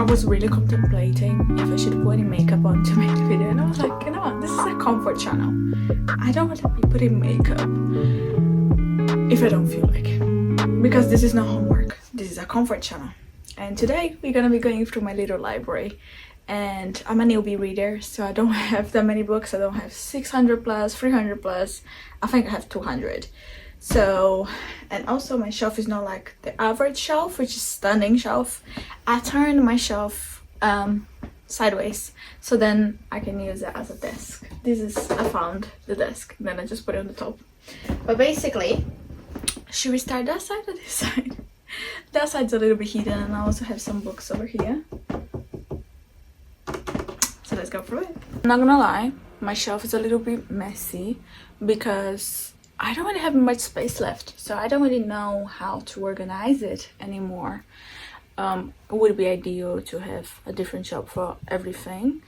was really contemplating if I should put any makeup on to make the video, and I was like, you know what, this is a comfort channel. I don't want to be putting makeup if I don't feel like it, because this is not homework, this is a comfort channel. And today we're gonna be going through my little library, and I'm a newbie reader, so I don't have that many books. I don't have 600 plus, 300 plus, I think I have 200. So, and also my shelf is not like the average shelf, which is standing shelf. I turned my shelf sideways, so then I can use it as a desk. This is, I found the desk, then I just put it on the top. But basically, should we start that side or this side? That side's a little bit hidden, and I also have some books over here. So let's go through it. I'm not gonna lie, my shelf is a little bit messy because I don't really have much space left, so I don't really know how to organize it anymore. It would be ideal to have a different shelf for everything.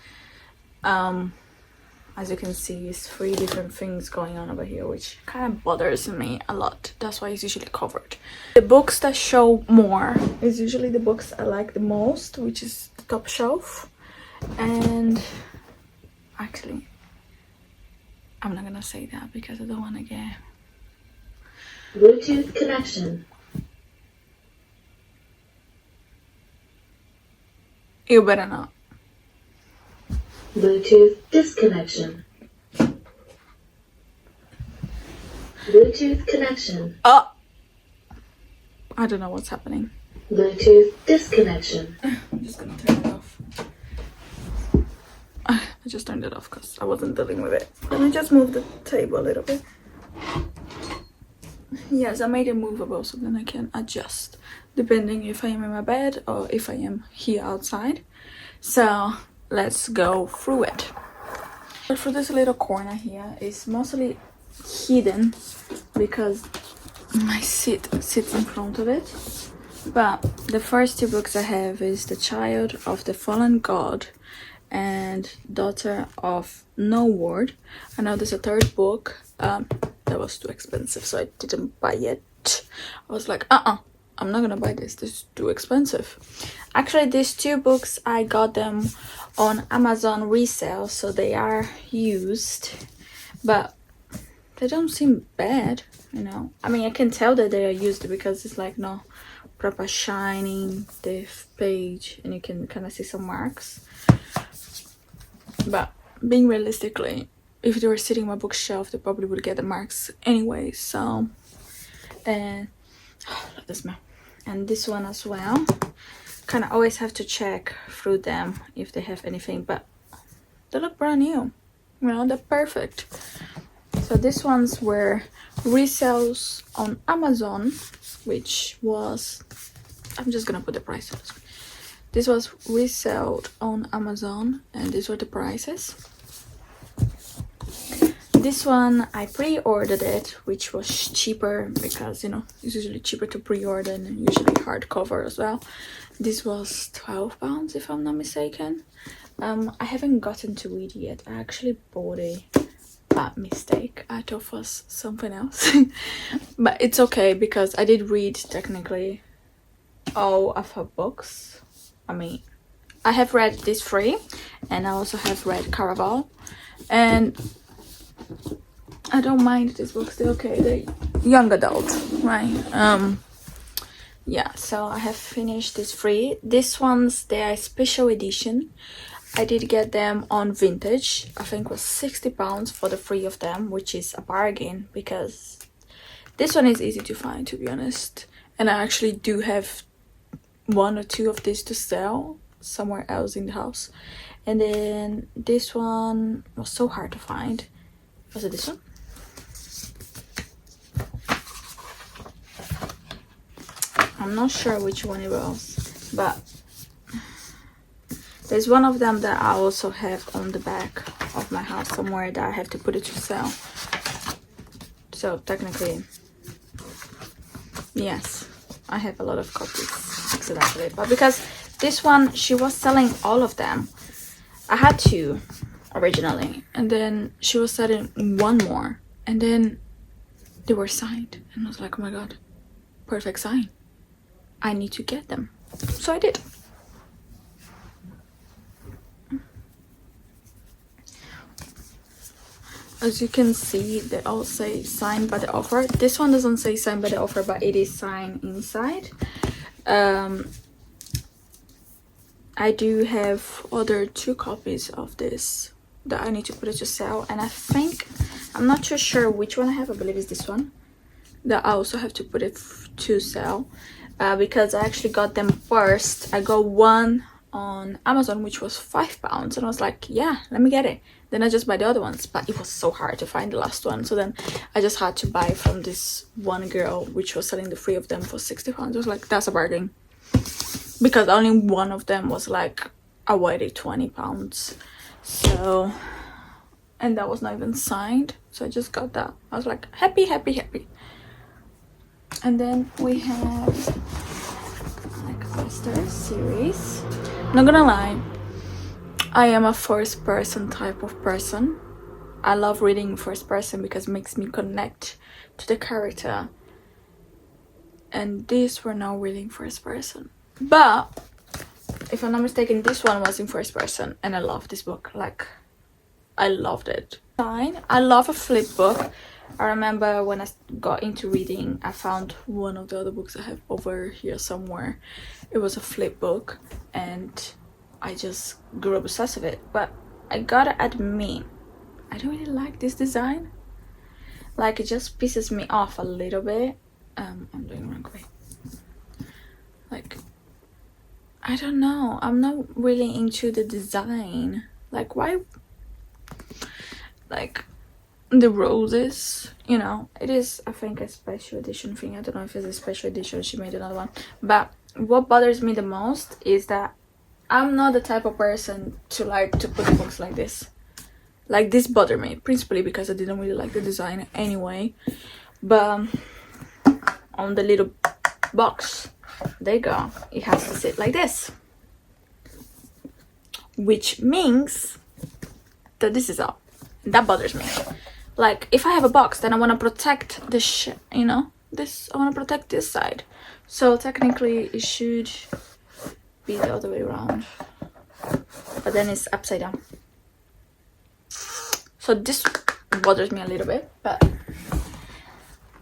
As you can see, it's 3 different things going on over here, which kind of bothers me a lot. That's why it's usually covered. The books that show more is usually the books I like the most, which is the top shelf. And actually, I'm not gonna say that because I don't want to get Bluetooth connection. You better not. Bluetooth disconnection. Bluetooth connection. Oh! I don't know what's happening. Bluetooth disconnection. I'm just gonna turn it off. I just turned it off because I wasn't dealing with it. Let me just move the table a little bit. Yes, I made it movable so then I can adjust depending if I am in my bed or if I am here outside. So let's go through it. But for this little corner here, it's mostly hidden because my seat sits in front of it. But the first 2 books I have is The Child of the Fallen God and Daughter of No Word. I know there's a 3rd book that was too expensive, so I didn't buy it. I was like, I'm not gonna buy this is too expensive. Actually, these 2 books I got them on Amazon resale, so they are used, but they don't seem bad, you know. I mean, I can tell that they are used because it's like no proper shining the page, and you can kind of see some marks. But being realistically, if they were sitting on my bookshelf, they probably would get the marks anyway. So, and look at the smell. And this one as well. Kind of always have to check through them if they have anything, but they look brand new. You know, they're perfect. So these ones were resales on Amazon, which was, I'm just gonna put the price on this. This was resold on Amazon, and these were the prices. This one I pre-ordered it, which was cheaper because, you know, it's usually cheaper to pre-order and usually hardcover as well. This was £12 if I'm not mistaken. I haven't gotten to read it yet. I actually bought it by mistake. I thought it was something else. But it's okay because I did read technically all of her books. I mean, I have read these 3 and I also have read Caraval, and I don't mind these books. They're okay. They're young adult, right? Yeah, so I have finished these 3. These ones, they are special edition. I did get them on Vintage. I think it was £60 for the 3 of them, which is a bargain because this one is easy to find, to be honest. And I actually do have 1 or 2 of these to sell somewhere else in the house. And then this one was so hard to find. Was it this one? I'm not sure which one it was, but there's one of them that I also have on the back of my house somewhere that I have to put it to sell. So technically, yes, I have a lot of copies accidentally, but because this one, she was selling all of them. I had 2 originally, and then she was selling 1 more, and then they were signed, and I was like, oh my god, perfect sign, I need to get them. So I did. as you can see, they all say signed by the author. This one doesn't say signed by the author, but it is signed inside. I do have other 2 copies of this that I need to put it to sell, and I think, I'm not too sure which one I have. I believe it's this one that I also have to put it to sell, because I actually got them first. I got one on Amazon, which was £5, and I was like, yeah, let me get it. Then I just buy the other ones, but it was so hard to find the last one, so then I just had to buy from this one girl which was selling the 3 of them for £60. I was like, that's a bargain, because only one of them was like already £20. So, and that was not even signed, so I just got that. I was like, happy. And then we have like bestsellers series. Not gonna lie, I am a first person type of person. I love reading first person because it makes me connect to the character, and these were now reading first person. But if I'm not mistaken, this one was in first person, and I love this book. Like, I loved it. Fine. I love a flip book. I remember when I got into reading, I found one of the other books I have over here somewhere. It was a flip book, and I just grew obsessed with it. But I gotta admit, I don't really like this design. Like, it just pisses me off a little bit. I'm doing it wrong way. Like, I don't know. I'm not really into the design. Like, why? Like, the roses, you know, it is, I think, a special edition thing. I don't know if it's a special edition. She made another one. But what bothers me the most is that I'm not the type of person to like to put books like this. Like, this bothered me, principally because I didn't really like the design anyway. But on the little box, there you go, it has to sit like this, which means that this is up. That bothers me. Like, if I have a box, then I want to protect this, you know, this, I want to protect this side. So technically it should be the other way around, but then it's upside down. So this bothers me a little bit, but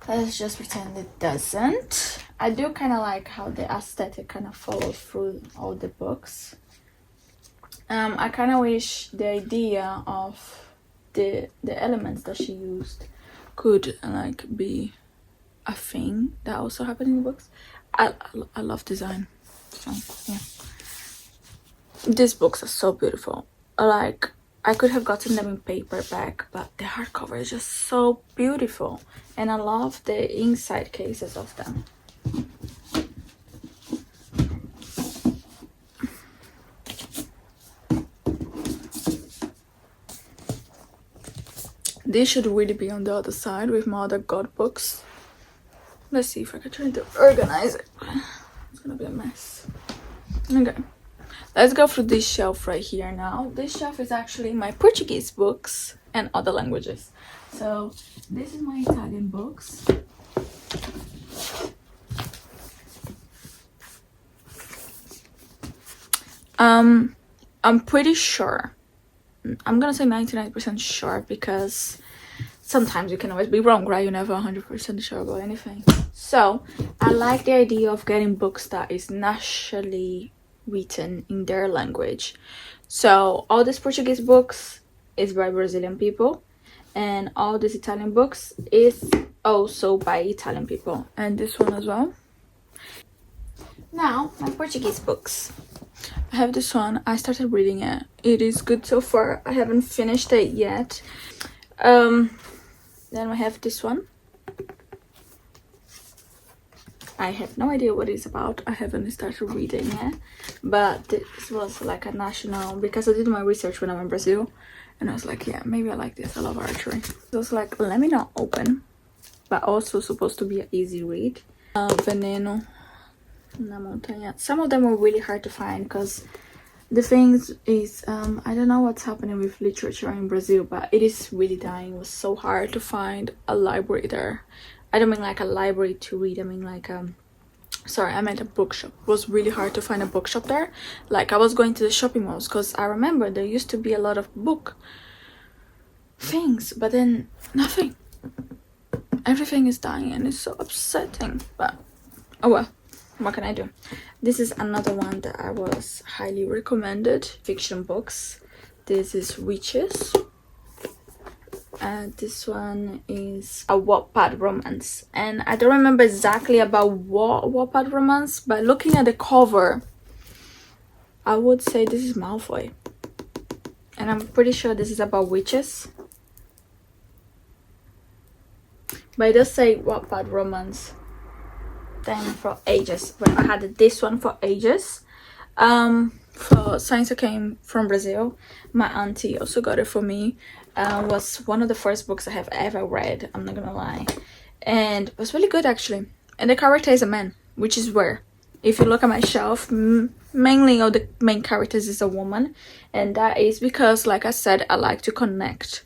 let's just pretend it doesn't. I do kind of like how the aesthetic kind of follows through all the books. I kind of wish the idea of the elements that she used could like be a thing that also happened in the books. I love design, so yeah. These books are so beautiful. Like, I could have gotten them in paperback, but the hardcover is just so beautiful, and I love the inside cases of them. This should really be on the other side with my other God books. Let's see if I can try to organize it. It's gonna be a mess. Okay, let's go through this shelf right here now. This shelf is actually my Portuguese books and other languages. So this is my Italian books. I'm pretty sure. I'm gonna say 99% sure, because sometimes you can always be wrong, right? You're never 100% sure about anything. So I like the idea of getting books that is naturally written in their language. So all these Portuguese books is by Brazilian people, and all these Italian books is also by Italian people, and this one as well. Now, my Portuguese books. I have this one. I started reading it. It is good so far. I haven't finished it yet. Then I have this one. I have no idea what it's about. I haven't started reading it, but this was like a national, because I did my research when I'm in Brazil, and I was like, yeah, maybe I like this. I love archery. So I was like, let me not open, but also supposed to be an easy read. Veneno na Montanha. Some of them were really hard to find, because the thing is, I don't know what's happening with literature in Brazil, but it is really dying. It was so hard to find a library there. I don't mean like a library to read, I mean like sorry, I meant a bookshop. It was really hard to find a bookshop there. Like, I was going to the shopping malls, because I remember there used to be a lot of things, but then nothing. Everything is dying and it's so upsetting, but oh well, what can I do? This is another one that I was highly recommended, fiction books. This is Witches. This one is a Wattpad romance, and I don't remember exactly about what Wattpad romance, but looking at the cover, I would say this is Malfoy, and I'm pretty sure this is about witches. But it does say Wattpad romance. Then for ages, when I had this one for ages. For since I came from Brazil, my auntie also got it for me. Was one of the first books I have ever read, I'm not gonna lie, and it was really good actually. And the character is a man, which is rare. If you look at my shelf, mainly all the main characters is a woman, and that is because, like I said, I like to connect.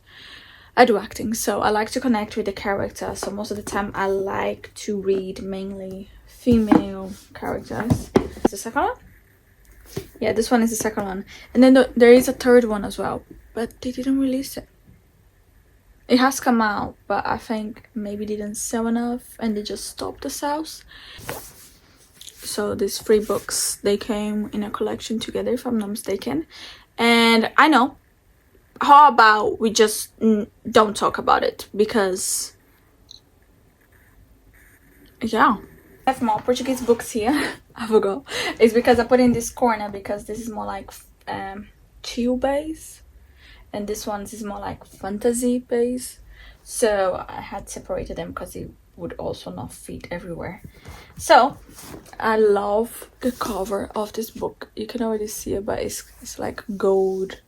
I do acting, so I like to connect with the character, so most of the time I like to read mainly female characters. Is the second one? Yeah, this one is the second one. And then there is a third one as well, but they didn't release it. It has come out, but I think maybe didn't sell enough and they just stopped the sales. So these 3 books, they came in a collection together, if I'm not mistaken. And I know, how about we just don't talk about it, because yeah. I have more Portuguese books here. I forgot. It's because I put in this corner because this is more like chill base, and this one is more like fantasy base. So I had separated them because it would also not fit everywhere. So I love the cover of this book. You can already see it, but it's like gold.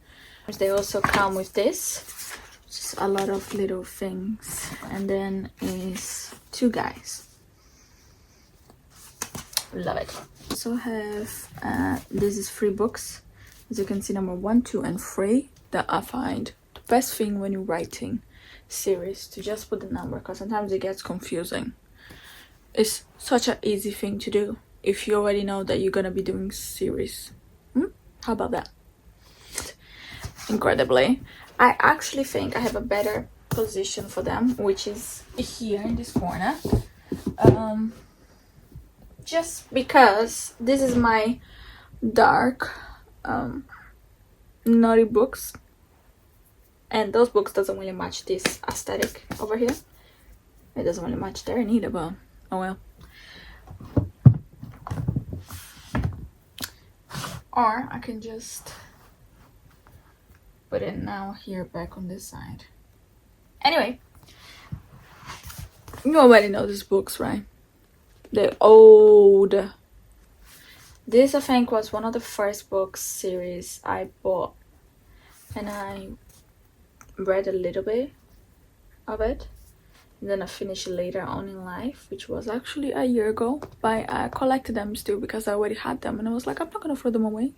They also come with this, just a lot of little things, and then is 2 guys. Love it. Also have this is 3 books, as you can see, number 1, 2 and 3, that I find the best thing when you're writing series, to just put the number, because sometimes it gets confusing. It's such an easy thing to do if you already know that you're gonna be doing series. How about that? Incredibly, I actually think I have a better position for them, which is here in this corner. Just because this is my dark naughty books, and those books doesn't really match this aesthetic over here. It doesn't really match there neither, but oh well. Or I can just put it now here back on this side. Anyway, you already know these books, right? They're old. This, I think, was one of the first books series I bought, and I read a little bit of it, and then I finished it later on in life, which was actually a year ago. But I collected them still because I already had them, and I was like, I'm not gonna throw them away.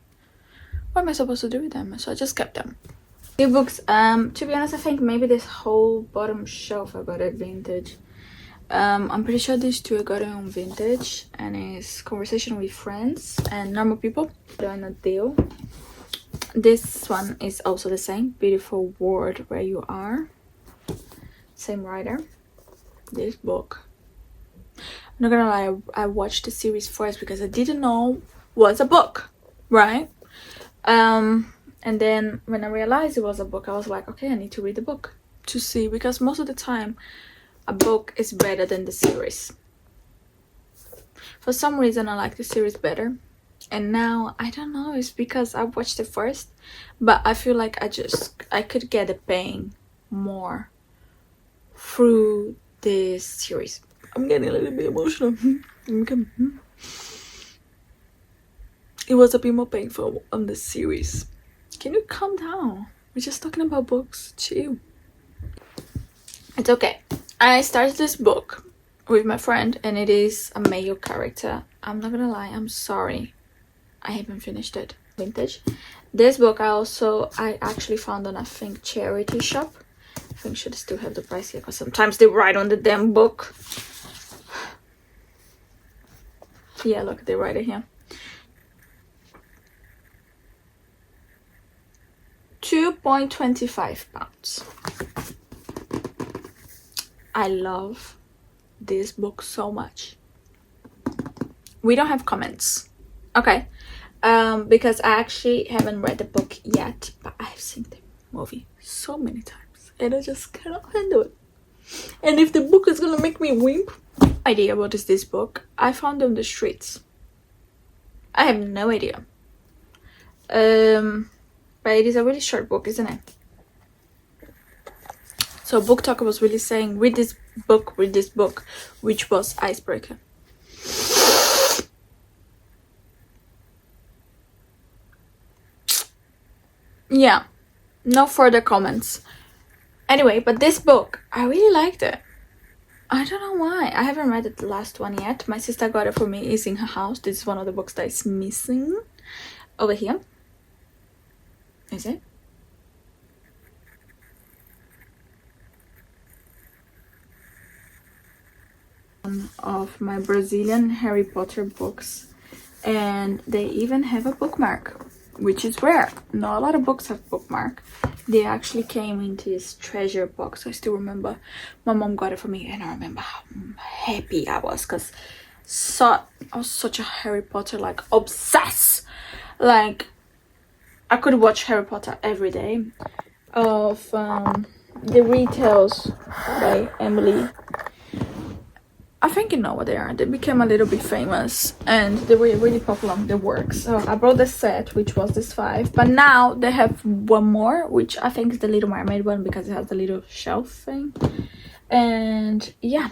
What am I supposed to do with them? So I just kept them. The books, to be honest, I think maybe this whole bottom shelf I got it vintage. I'm pretty sure these 2 I got it on vintage, and it's Conversation with Friends and Normal People. They're in a deal. This one is also the same, Beautiful World Where You Are. Same writer. This book, I'm not gonna lie, I watched the series first because I didn't know it was a book, right? And then when I realized it was a book, I was like, okay, I need to read the book to see, because most of the time a book is better than the series. For some reason I like the series better, and now I don't know, it's because I watched it first, but I feel like I could get the pain more through this series. I'm getting a little bit emotional. It was a bit more painful on the series. Can you calm down? We're just talking about books. Chill. It's okay. I started this book with my friend, and it is a male character. I'm not gonna lie, I'm sorry, I haven't finished it. Vintage. This book I actually found on, I think, charity shop. I think should still have the price here, because sometimes they write on the damn book. Yeah, look, they write it here. £2.25. I love this book so much. We don't have comments, okay, because I actually haven't read the book yet, but I've seen the movie so many times and I just cannot handle it. And if the book is gonna make me weep, idea what is this book. I found it on the streets. I have no idea. But it is a really short book, isn't it? So Book Talker was really saying, read this book, which was Icebreaker. Yeah, no further comments. Anyway, but this book, I really liked it. I don't know why. I haven't read the last one yet. My sister got it for me. It's in her house. This is one of the books that is missing. Over here. Is it? One of my Brazilian Harry Potter books. And they even have a bookmark, which is rare. Not a lot of books have bookmark. They actually came into this treasure box. I still remember my mom got it for me, and I remember how happy I was, because I was such a Harry Potter like obsessed. Like I could watch Harry Potter every day. Of the Retells by Emily. I think you know what they are. They became a little bit famous and they were really popular on the work. So I brought the set, which was this 5. But now they have one more, which I think is the Little Mermaid one, because it has the little shelf thing. And yeah.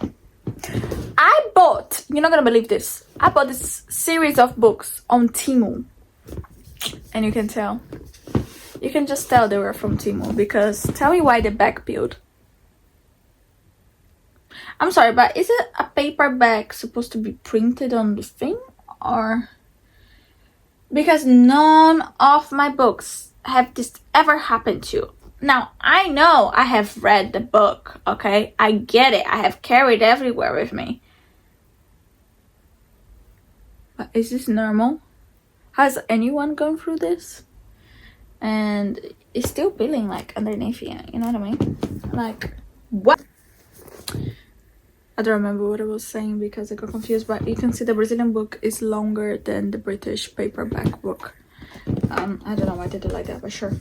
I bought, you're not gonna believe this, I bought this series of books on Temu. And you can tell. You can just tell they were from Temu, because tell me why the back peeled. I'm sorry, but is it a paperback supposed to be printed on the thing? Or because none of my books have this ever happened to. Now, I know I have read the book, okay? I get it. I have carried everywhere with me. But is this normal? Has anyone gone through this? And it's still peeling like underneath you, you know what I mean? Like, what? I don't remember what I was saying because I got confused, but you can see the Brazilian book is longer than the British paperback book. I don't know why they do like that, but sure.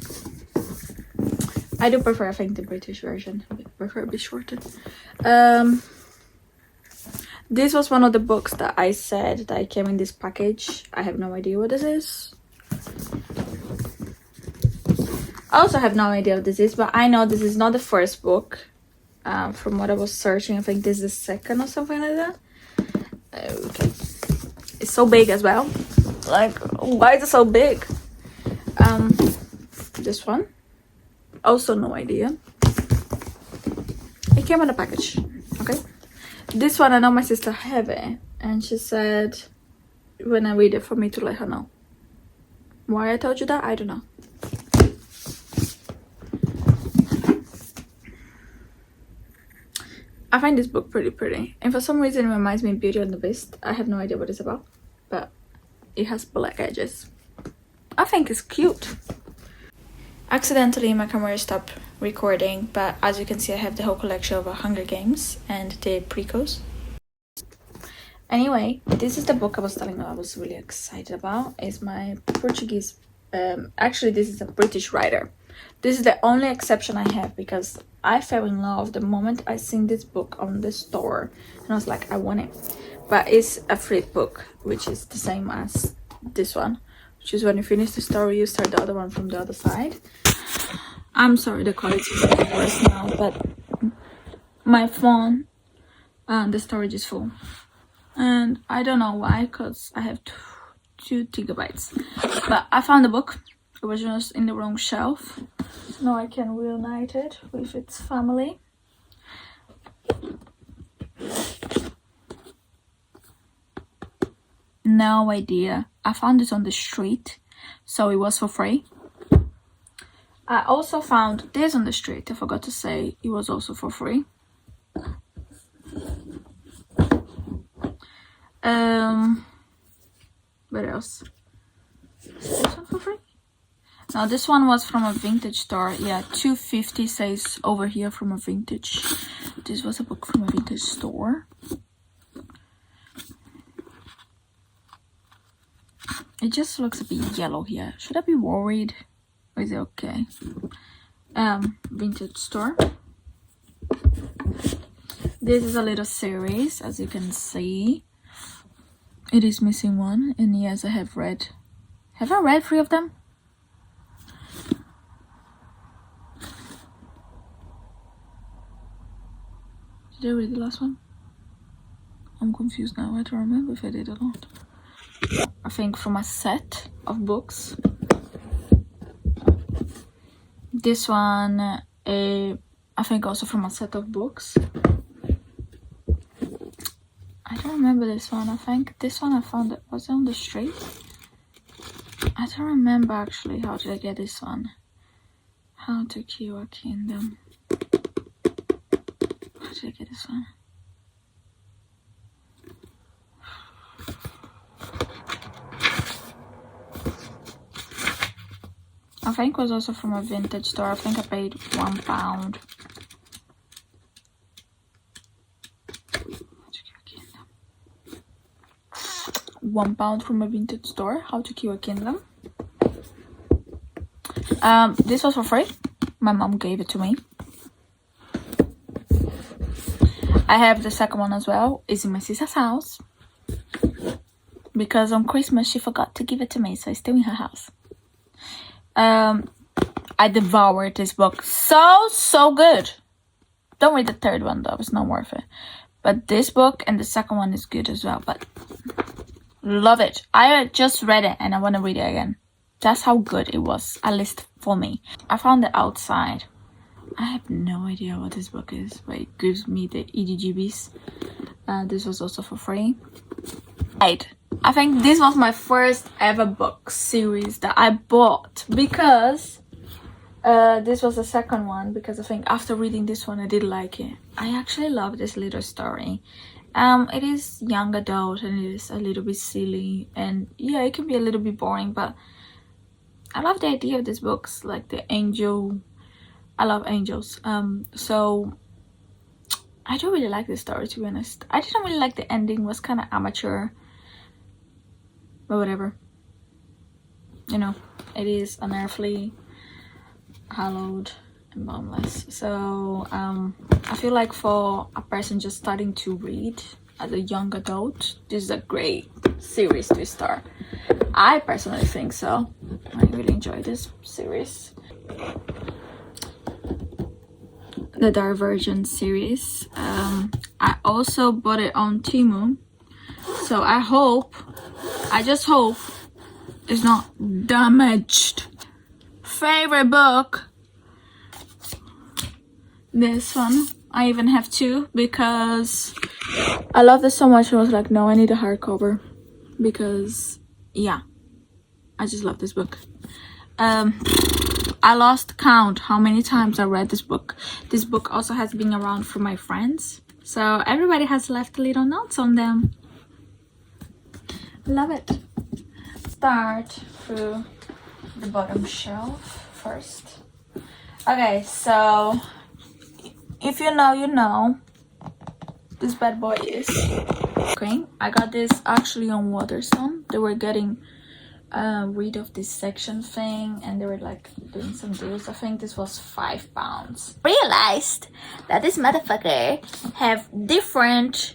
I do prefer, I think, the British version. I prefer a bit shorter. This was one of the books that I said that came in this package. I have no idea what this is. I also have no idea what this is, but I know this is not the first book. From what I was searching, I think this is the second or something like that. Okay. It's so big as well. Like, why is it so big? This one. Also no idea. It came in a package. Okay. This one, I know my sister have it. And she said when I read it for me to let her know. Why I told you that, I don't know. I find this book pretty pretty, and for some reason it reminds me of Beauty and the Beast. I have no idea what it's about, but it has black edges. I think it's cute. Accidentally my camera stopped recording, but as you can see I have the whole collection of Hunger Games and the prequels. Anyway, this is the book I was telling you I was really excited about. It's my Portuguese, actually this is a British writer. This is the only exception I have, because I fell in love the moment I seen this book on the store and I was like, I want it. But it's a free book, which is the same as this one, which is when you finish the story you start the other one from the other side. I'm sorry the quality is worse now, but my phone the storage is full and I don't know why, because I have 2 gigabytes. But I found the book. It was just in the wrong shelf. Now I can reunite it with its family. No idea. I found it on the street, so it was for free. I also found this on the street. I forgot to say it was also for free. What else? This one for free? Now this one was from a vintage store. Yeah, 250 says over here from a vintage. This was a book from a vintage store. It just looks a bit yellow here. Should I be worried? Or is it okay? Vintage store. This is a little series, as you can see. It is missing one, and yes, I have read. Have I read 3 of them? Did I read the last one? I'm confused now. I don't remember if I did or not. I think from a set of books. This one, I think also from a set of books. I don't remember this one. I think this one I found it was on the street. I don't remember actually. How did I get this one? How to Kill a Kingdom. How did I get this one? I think it was also from a vintage store. I think I paid £1. £1 from a vintage store. How to Kill a Kingdom. This was for free. My mom gave it to me. I have the second one as well. It's in my sister's house. Because on Christmas she forgot to give it to me, so it's still in her house. I devoured this book. So good. Don't read the third one though, it's not worth it. But this book and the second one is good as well. But love it. I just read it and I want to read it again. That's how good it was, at least for me. I found it outside. I have no idea what this book is, but it gives me the EDGBs. This was also for free. Right. I think this was my first ever book series that I bought because this was the second one, because I think after reading this one I did like it. I actually love this little story. It is young adult and it is a little bit silly, and yeah, it can be a little bit boring, but I love the idea of these books, like the angel. I love angels. So I don't really like this story, to be honest. I didn't really like the ending. It was kind of amateur, but whatever. You know, it is unearthly, hallowed, and boundless. So I feel like for a person just starting to read as a young adult, this is a great series to start. I personally think so. I really enjoy this series. The Divergent series. I also bought it on Temu, so I just hope it's not damaged. Favorite book, this one. I even have 2 because I love this so much. I was like, no, I need a hardcover because yeah, I just love this book. I lost count how many times I read this book. This book also has been around for my friends, so everybody has left little notes on them. Love it. Start through the bottom shelf first. Okay, so if you know, you know. This bad boy is okay. I got this actually on Waterstone. They were getting rid of this section thing and they were like doing some deals. I think this was £5. Realized that this motherfucker have different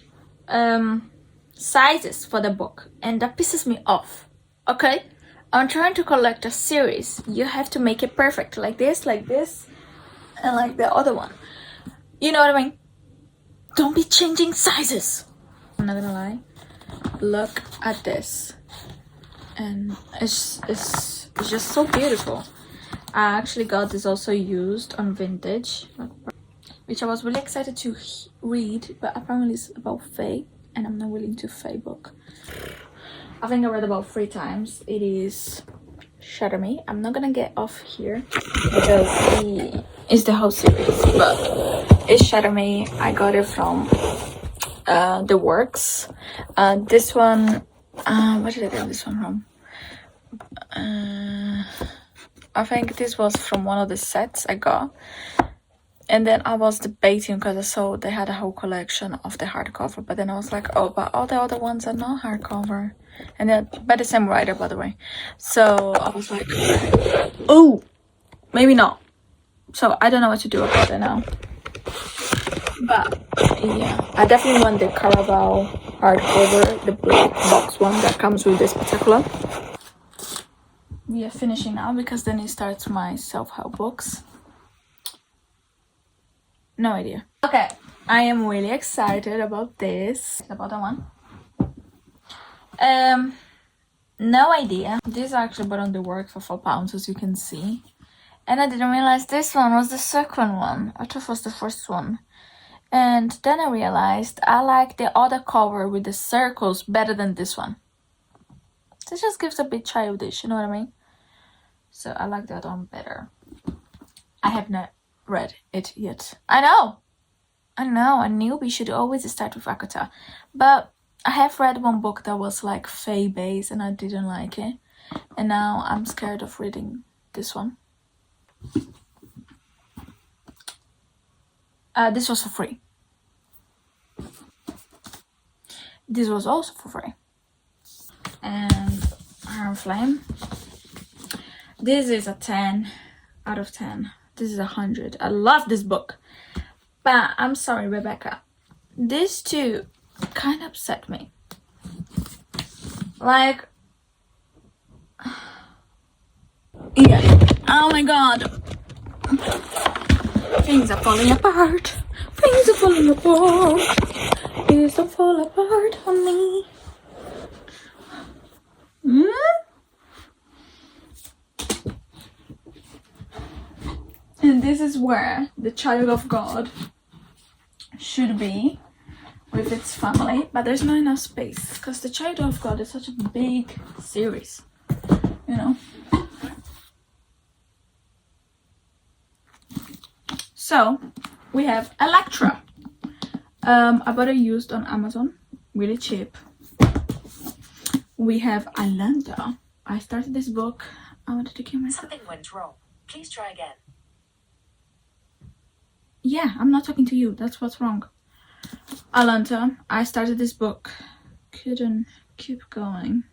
sizes for the book, and that pisses me off. Okay, I'm trying to collect a series. You have to make it perfect, like this, and like the other one. You know what I mean? Don't be changing sizes. I'm not gonna lie, look at this. And it's just so beautiful. I actually got this also used on Vintage, which I was really excited to read, but apparently it's about Faye, and I'm not willing to Faye book. I think I read about 3 times. It is Shatter Me. I'm not gonna get off here because it's the whole series, but it's Shatter Me. I got it from The Works. This one. Where did I get this one from? I think this was from one of the sets I got. And then I was debating because I saw they had a whole collection of the hardcover. But then I was like, oh, but all the other ones are not hardcover. And then by the same writer, by the way. So I was like, oh, maybe not. So I don't know what to do about it now. But yeah, I definitely want the Carabao hardcover, the black box one that comes with this particular. We are finishing now because then it starts my self-help books. No idea. Okay, I am really excited about this. About that one. No idea. This I actually bought on the work for £4, as you can see. And I didn't realize this one was the second one. I thought it was the first one. And then I realized I like the other cover with the circles better than this one. This just gives a bit childish, you know what I mean? So I like that one better. I have not read it yet. I know, a newbie should always start with Akata. But I have read one book that was like Fae based and I didn't like it. And now I'm scared of reading this one. This was for free. This was also for free. And Iron Flame. This is a 10 out of 10. This is 100. I love this book. But I'm sorry, Rebecca. These two kind of upset me. Like, yeah. Oh my god. Things are falling apart. Things are falling apart. Please don't fall apart on me. And this is where the child of God should be with its family, but there's not enough space because the child of God is such a big series, you know. So we have Electra. I bought it used on Amazon, really cheap. We have Alanta. I started this book. I wanted to kill myself. Something went wrong. Please try again. Yeah, I'm not talking to you. That's what's wrong. Alanta. I started this book. Couldn't keep going.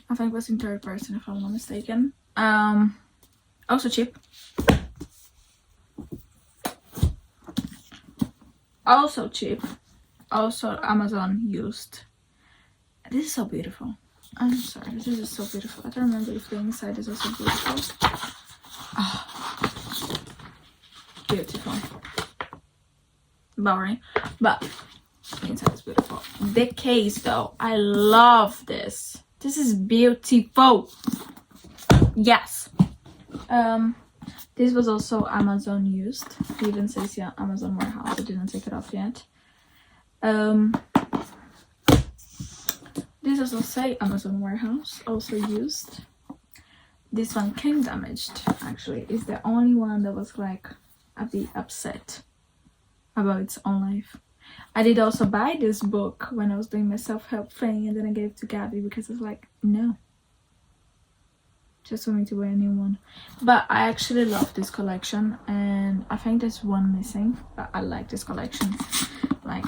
I think it was in third person if I'm not mistaken. Also cheap. Also cheap. Also Amazon used. This is so beautiful. I'm sorry, this is so beautiful. I don't remember if the inside is also beautiful. Oh, beautiful. Boring, but the inside is beautiful. The case though, I love this. This is beautiful. Yes. This was also Amazon used. It even says yeah, Amazon warehouse. I didn't take it off yet. This also say Amazon warehouse, also used. This one came damaged, actually. It's the only one that was like a bit upset about its own life. I did also buy this book when I was doing my self-help thing, and then I gave it to Gabby because I was like, no. Just for me to buy a new one. But I actually love this collection, and I think there's one missing, but I like this collection. Like,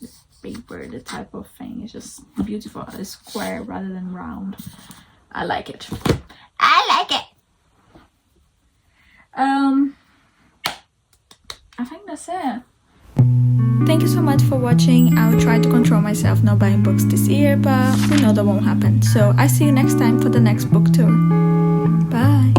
the paper, the type of thing is just beautiful. It's square rather than round. I like it. I like it. I think that's it. Thank you so much for watching. I'll try to control myself not buying books this year, but we know that won't happen. So I see you next time for the next book tour. Bye.